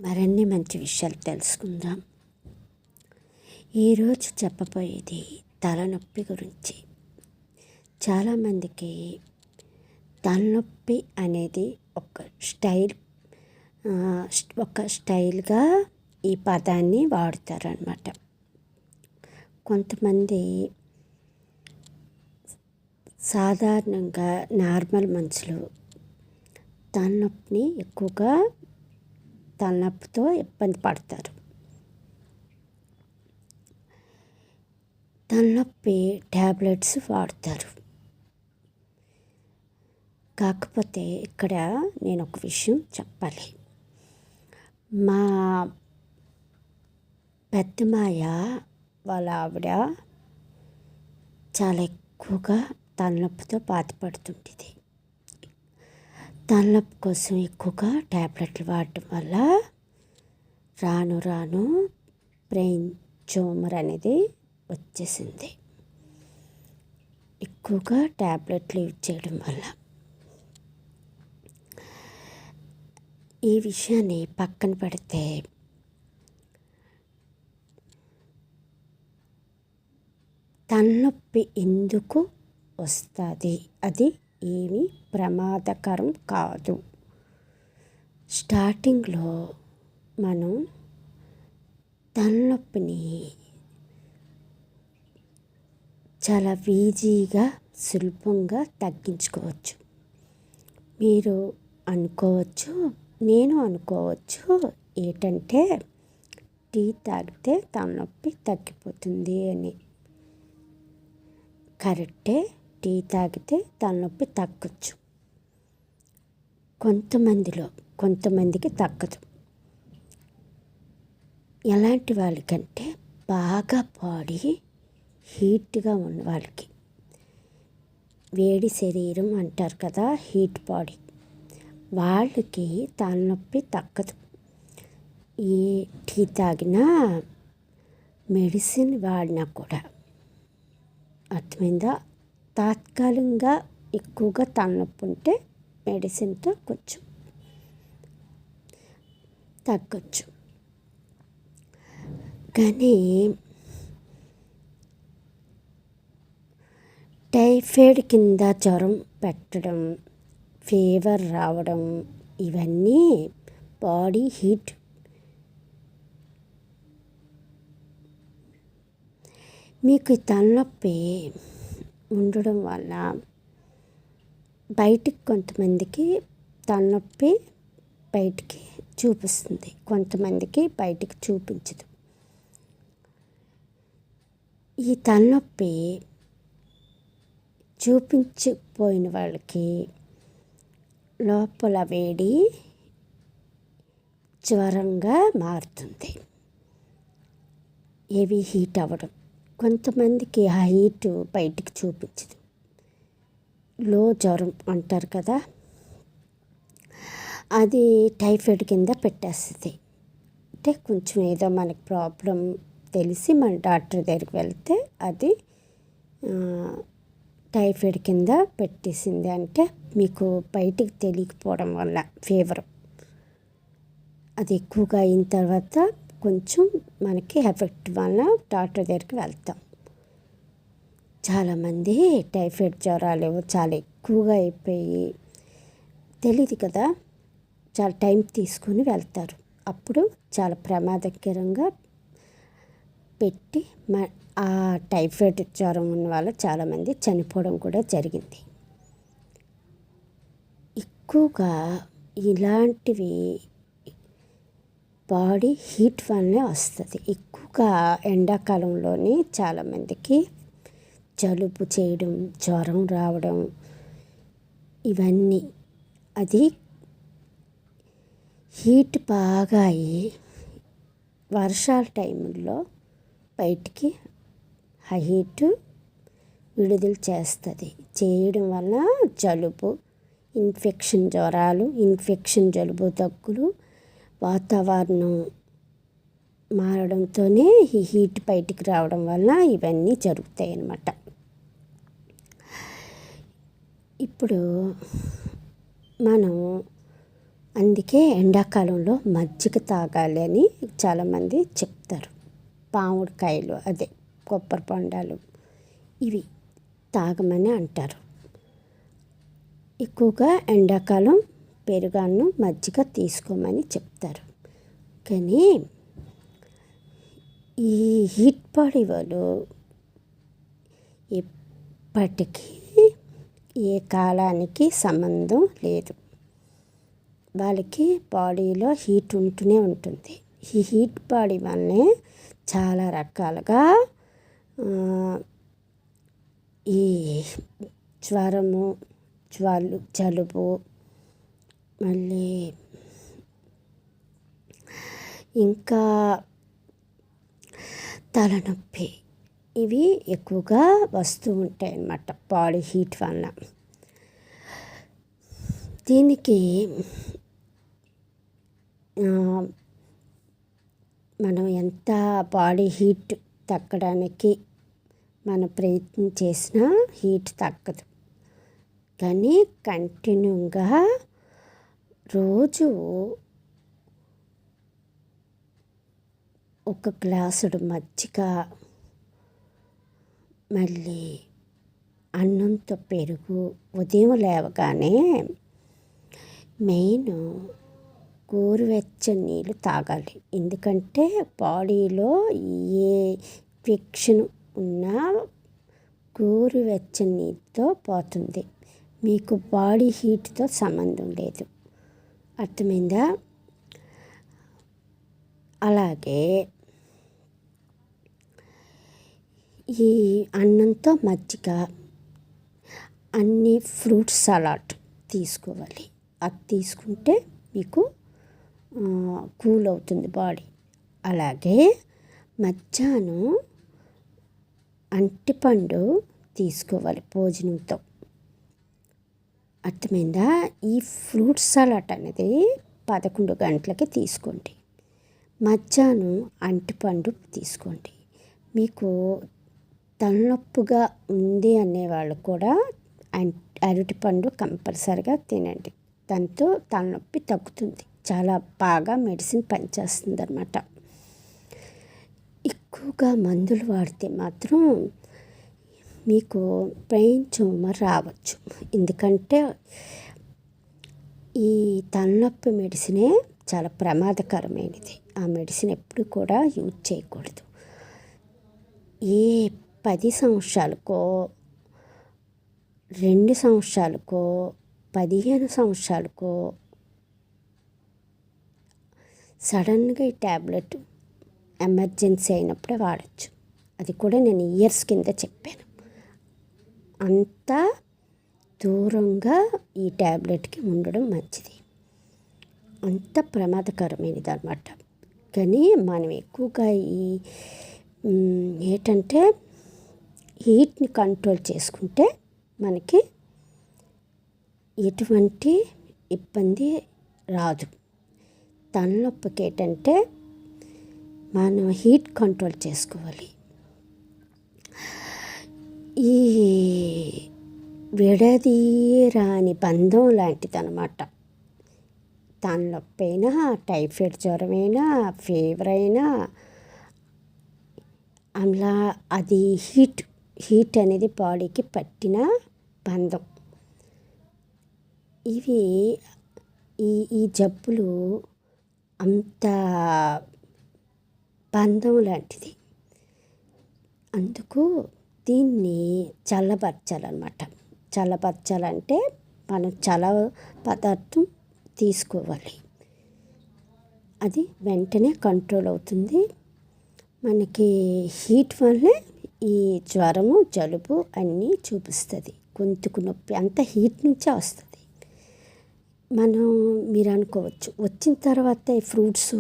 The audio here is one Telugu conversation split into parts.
మరిన్ని మంచి విషయాలు తెలుసుకుందాం. ఈరోజు చెప్పబోయేది తలనొప్పి గురించి. చాలామందికి తలనొప్పి అనేది ఒక స్టైల్గా ఈ పదాన్ని వాడుతారనమాట. కొంతమంది సాధారణంగా నార్మల్ మనుషులు తలనొప్పితో ఇబ్బంది పడతారు. తలనొప్పి ట్యాబ్లెట్స్ వాడతారు. కాకపోతే ఇక్కడ నేను ఒక విషయం చెప్పాలి. మా పెద్దమాయ వాళ్ళ ఆవిడ చాలా ఎక్కువగా తలనొప్పితో బాధపడుతుండేది. తలనొప్పి కోసం ఎక్కువగా ట్యాబ్లెట్లు వాడటం వల్ల రాను రాను బ్రెయిన్ ట్యూమర్ అనేది వచ్చేసింది. ఎక్కువగా ట్యాబ్లెట్లు యూజ్ చేయడం వల్ల. ఈ విషయాన్ని పక్కన పెడితే తలనొప్పి ఎందుకు వస్తుంది? అది ఏమీ ప్రమాదకరం కాదు. స్టార్టింగ్లో మనం తలనొప్పిని చాలా ఈజీగా సులభంగా తగ్గించుకోవచ్చు. మీరు అనుకోవచ్చు, నేను అనుకోవచ్చు, ఏంటంటే టీ తాగితే తలనొప్పి తగ్గిపోతుంది అని. కరెక్టే, టీ తాగితే తలనొప్పి తగ్గచ్చు. కొంతమందికి తగ్గదు. ఎలాంటి వాళ్ళకంటే బాగా బాడీ హీట్గా ఉన్న వాళ్ళకి, వేడి శరీరం అంటారు కదా, హీట్ బాడీ, వాళ్ళకి తలనొప్పి తగ్గదు. ఈ టీ తాగినా మెడిసిన్ వాడినా కూడా. అర్థమైందా? తాత్కాలికంగా ఎక్కువగా తలనొప్పి ఉంటే మెడిసిన్తో కొంచెం తగ్గచ్చు. కానీ టైఫాయిడ్ కింద జ్వరం పెట్టడం, ఫీవర్ రావడం, ఇవన్నీ బాడీ హీట్. మీకు తలనొప్పి ఉండడం వల్ల బయటికి కొంతమందికి తలనొప్పి బయటికి చూపిస్తుంది, కొంతమందికి బయటికి చూపించదు. ఈ తలనొప్పి చూపించకపోయిన వాళ్ళకి లోపల వేడి జ్వరంగా మారుతుంది. ఏవి హీట్ అవ్వడం. కొంతమందికి ఆ హీటు బయటికి చూపించదు. లో జ్వరం అంటారు కదా, అది టైఫాయిడ్ కింద పెట్టేస్తుంది. అంటే కొంచెం ఏదో మనకి ప్రాబ్లం తెలిసి మన డాక్టర్ దగ్గరికి వెళ్తే అది టైఫాయిడ్ కింద పెట్టేసింది అంటే మీకు బయటికి తెలియకపోవడం వల్ల ఫీవర్ అది ఎక్కువగా అయిన తర్వాత కొంచెం మనకి ఎఫెక్ట్ వల్ల డాక్టర్ దగ్గరికి వెళ్తాం. చాలామంది టైఫాయిడ్ జ్వరాలు చాలా ఎక్కువగా అయిపోయి తెలియదు కదా, చాలా టైం తీసుకొని వెళ్తారు. అప్పుడు చాలా ప్రమాదకరంగా పెట్టి ఆ టైఫాయిడ్ జ్వరం ఉన్న వాళ్ళు చాలామంది చనిపోవడం కూడా జరిగింది. ఎక్కువగా ఇలాంటివి బాడీ హీట్ వల్లనే వస్తుంది. ఎక్కువగా ఎండాకాలంలోనే చాలామందికి జలుబు చేయడం, జ్వరం రావడం, ఇవన్నీ అది హీట్ బాగా అయ్యి వర్షాల టైంలో బయటికి ఆ హీటు విడుదల చేయడం వల్ల జలుబు, ఇన్ఫెక్షన్ జలుబు, దగ్గులు, వాతావరణం మారడంతోనే ఈ హీట్ బయటికి రావడం వల్ల ఇవన్నీ జరుగుతాయి అన్నమాట. ఇప్పుడు మనం అందుకే ఎండాకాలంలో మజ్జిగ తాగాలి అని చాలామంది చెప్తారు. పాముడికాయలు అదే కొబ్బరి బొండాలు ఇవి తాగమని అంటారు. ఎక్కువగా ఎండాకాలం పెరుగన్నం మజ్జిగ తీసుకోమని చెప్తారు. కానీ ఈ హీట్ బాడీ వాళ్ళు ఎప్పటికీ ఏ కాలానికి సంబంధం లేదు. వాళ్ళకి బాడీలో హీట్ ఉంటూనే ఉంటుంది. ఈ హీట్ బాడీ వల్లనే చాలా రకాలుగా ఈ జ్వరము, జలుబు, మళ్ళీ ఇంకా తలనొప్పి ఇవి ఎక్కువగా వస్తూ ఉంటాయి అన్నమాట బాడీ హీట్ వల్ల. దీనికి మనం ఎంత బాడీ హీట్ తగ్గడానికి మన ప్రయత్నం చేసినా హీట్ తగ్గదు. కానీ కంటిన్యూగా రోజు ఒక గ్లాసుడు మజ్జిగ, మళ్ళీ అన్నంతో పెరుగు, ఉదయం లేవగానే మెయిన్ గోరువెచ్చని నీళ్ళు తాగాలి. ఎందుకంటే బాడీలో ఏ ఇన్ఫెక్షన్ ఉన్నా గోరువెచ్చని నీటితో పోతుంది. మీకు బాడీ హీట్తో సంబంధం లేదు. అర్థమైందా? అలాగే ఈ అన్నంతో మజ్జిగ, అన్ని ఫ్రూట్ సలాడ్ తీసుకోవాలి. అది తీసుకుంటే మీకు కూల్ అవుతుంది బాడీ. అలాగే మధ్యాహ్నం అరటిపండు తీసుకోవాలి భోజనంతో. అర్థమైందా? ఈ ఫ్రూట్ సలాడ్ అనేది 11 గంటలకి తీసుకోండి. మధ్యాహ్నం అరటిపండు తీసుకోండి. మీకు తలనొప్పిగా ఉంది అనేవాళ్ళు కూడా అరటిపండు కంపల్సరిగా తినండి. దాంతో తలనొప్పి తగ్గుతుంది. చాలా బాగా మెడిసిన్ పనిచేస్తుంది అన్నమాట. ఎక్కువగా మందులు వాడితే మాత్రం మీకు బ్రెయిన్ ట్యూమర్ రావచ్చు. ఎందుకంటే ఈ తలనొప్పి మెడిసినే చాలా ప్రమాదకరమైనది. ఆ మెడిసిన్ ఎప్పుడు కూడా యూజ్ చేయకూడదు. ఏ 10 సంవత్సరాలకో, 2 సంవత్సరాలకో, 15 సంవత్సరాలకో సడన్గా ఈ ట్యాబ్లెట్ ఎమర్జెన్సీ అయినప్పుడే వాడచ్చు. అది కూడా నేను ఇయర్స్ కింద చెప్పాను. అంత దూరంగా ఈ ట్యాబ్లెట్కి ఉండడం మంచిది. అంత ప్రమాదకరమైనది అన్నమాట. కానీ మనం ఎక్కువగా ఏంటంటే హీట్ని కంట్రోల్ చేసుకుంటే మనకి ఎటువంటి ఇబ్బంది రాదు. తలనొప్పికి ఏంటంటే మనం హీట్ కంట్రోల్ చేసుకోవాలి. ఈ విడదీయరాని బంధం లాంటిది అన్నమాట. తలనొప్పి అయినా, టైఫాయిడ్ జ్వరమైనా, ఫీవర్ అయినా అలా అది హీట్ అనేది బాడీకి పట్టిన బంధం. ఇవి ఈ జబ్బులు అంత బంధం లాంటిది. అందుకు దీన్ని చల్లబరచాలన్నమాట. చల్లబరచాలంటే మనం చలవ పదార్థం తీసుకోవాలి. అది వెంటనే కంట్రోల్ అవుతుంది. మనకి హీట్ వల్లే ఈ జ్వరము, జలుబు అన్నీ చూపిస్తుంది. గొంతుకు నొప్పి అంతా హీట్ నుంచే వస్తుంది. మీరు అనుకోవచ్చు, వచ్చిన తర్వాత ఈ ఫ్రూట్స్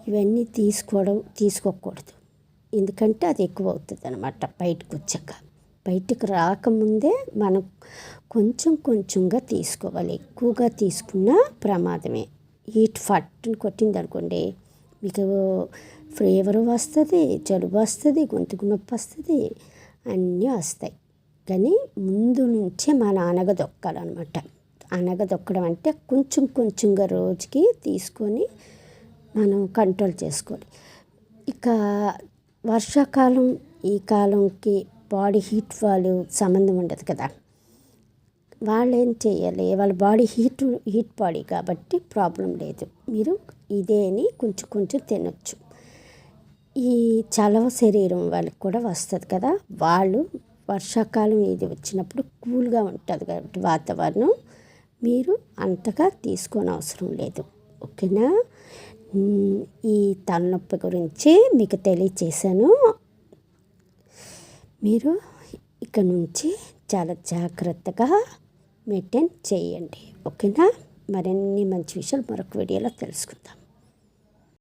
ఇవన్నీ తీసుకోకూడదు. ఎందుకంటే అది ఎక్కువ అవుతుంది అన్నమాట. బయటకు వచ్చాక, బయటకు రాకముందే మనం కొంచెంగా తీసుకోవాలి. ఎక్కువగా తీసుకున్నా ప్రమాదమే. హీట్ ఫట్టుని కొట్టింది అనుకోండి, మీకు ఫీవర్ వస్తుంది, జలుబు వస్తుంది, గొంతుకు నొప్పి వస్తుంది, అన్నీ వస్తాయి. కానీ ముందు నుంచే మన అనగదొక్కాలన్నమాట. అనగదొక్కడం అంటే కొంచెం కొంచెంగా రోజుకి తీసుకొని మనం కంట్రోల్ చేసుకోవాలి. ఇక వర్షాకాలం ఈ కాలంకి బాడీ హీట్ వాళ్ళు సంబంధం ఉండదు కదా. వాళ్ళు ఏం చేయాలి, వాళ్ళ బాడీ హీట్ బాడీ కాబట్టి ప్రాబ్లం లేదు. మీరు ఇదేని కొంచెం కొంచెం తినొచ్చు. ఈ చలవ శరీరం వాళ్ళకి కూడా వస్తుంది కదా. వాళ్ళు వర్షాకాలం ఇది వచ్చినప్పుడు కూల్గా ఉంటుంది కాబట్టి వాతావరణం, మీరు అంతగా తీసుకోని అవసరం లేదు. ఓకేనా. ఈ తలనొప్పి గురించి మీకు తెలియచేశాను. మీరు ఇక నుంచి చాలా జాగ్రత్తగా మెయింటైన్ చేయండి. ఓకేనా. మరిన్ని మంచి విషయాలు మరొక వీడియోలో తెలుసుకుందాం.